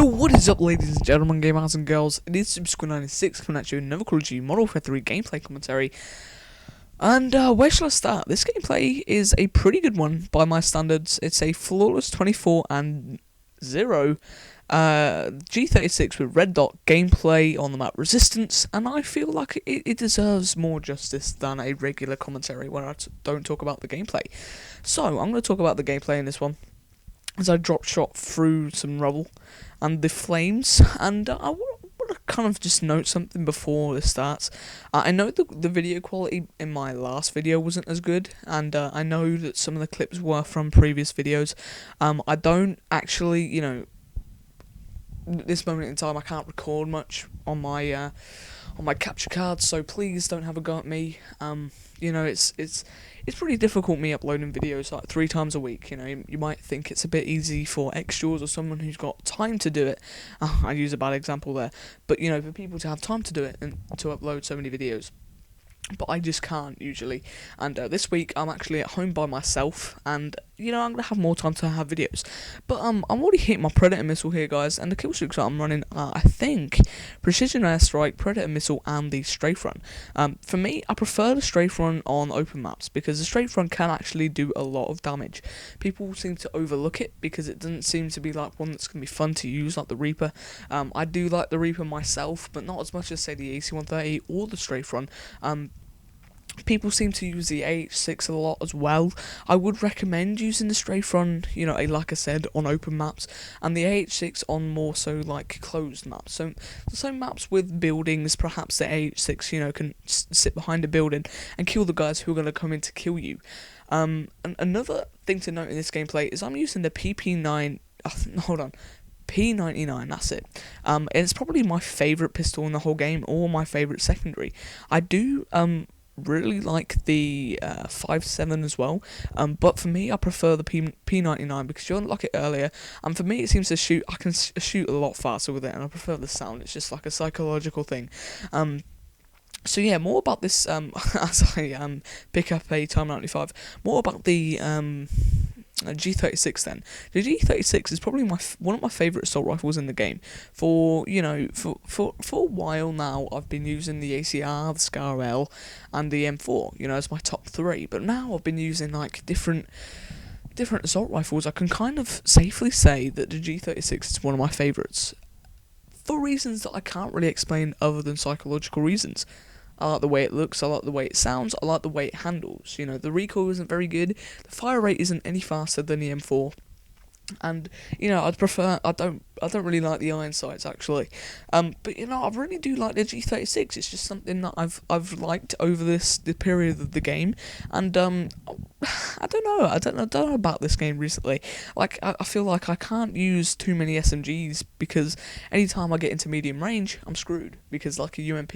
Yo, what is up, ladies and gentlemen, gamers and girls? It is Subscribe96 coming at you with another Call of Duty Modern Warfare 3 gameplay commentary. And where shall I start? This gameplay is a pretty good one by my standards. It's a flawless 24-0 G36 with red dot gameplay on the map Resistance, and I feel like it deserves more justice than a regular commentary where I don't talk about the gameplay. So I'm going to talk about the gameplay in this one, as I drop shot through some rubble and the flames, and I want to kind of just note something before this starts. I know the video quality in my last video wasn't as good, and I know that some of the clips were from previous videos. I don't actually, at this moment in time I can't record much on my capture card, so please don't have a go at me. It's pretty difficult me uploading videos like 3 times a week. You might think it's a bit easy for extras or someone who's got time to do it. I use a bad example there, but for people to have time to do it and to upload so many videos. But I just can't usually, and this week I'm actually at home by myself, and I'm gonna have more time to have videos. But I'm already hitting my Predator missile here, guys, and the kill streaks that I'm running are, I think, Precision Airstrike, Predator missile, and the Strafe Run. For me, I prefer the Strafe Run on open maps because the Strafe Run can actually do a lot of damage. People seem to overlook it because it doesn't seem to be like one that's gonna be fun to use, like the Reaper. I do like the Reaper myself, but not as much as say the AC-130 or the Strafe Run. People seem to use the AH6 a lot as well. I would recommend using the Strafe Run, like I said, on open maps, and the AH6 on more so like closed maps. So some maps with buildings, perhaps the AH6, can sit behind a building and kill the guys who are going to come in to kill you. And another thing to note in this gameplay is I'm using the P99, P99, that's it. It's probably my favourite pistol in the whole game, or my favourite secondary. I do, really like the 5.7 as well, but for me I prefer the P99 because you unlock it earlier, and for me it seems to shoot, I can shoot a lot faster with it, and I prefer the sound. It's just like a psychological thing. So yeah, more about this as I pick up a Time 95, more about the G36 then. The G36 is probably one of my favourite assault rifles in the game. For a while now, I've been using the ACR, the SCAR-L, and the M4, as my top 3. But now I've been using like different assault rifles. I can kind of safely say that the G36 is one of my favourites, for reasons that I can't really explain other than psychological reasons. I like the way it looks, I like the way it sounds, I like the way it handles. The recoil isn't very good, the fire rate isn't any faster than the M4, and I'd prefer, I don't really like the iron sights actually, but I really do like the G36. It's just something that I've liked over the period of the game, and I don't know about this game recently. Like I feel like I can't use too many SMGs because anytime I get into medium range, I'm screwed, because like a UMP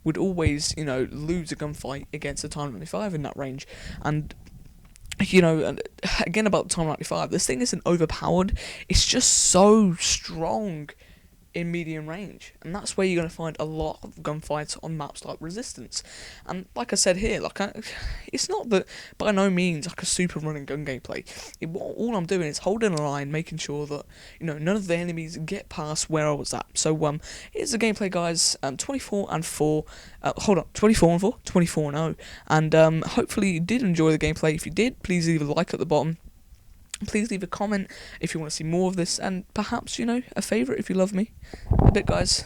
would always lose a gunfight against a Time 95 in that range. And and again about Time 95, this thing isn't overpowered, it's just so strong in medium range, and that's where you're going to find a lot of gunfights on maps like Resistance. And like I said here, it's not that by no means like a super running gun gameplay. All I'm doing is holding a line, making sure that none of the enemies get past where I was at. So here's the gameplay, guys. 24-4, 24-0, and hopefully you did enjoy the gameplay. If you did, please leave a like at the bottom. Please leave a comment if you want to see more of this, and perhaps, a favourite if you love me. A bit, guys.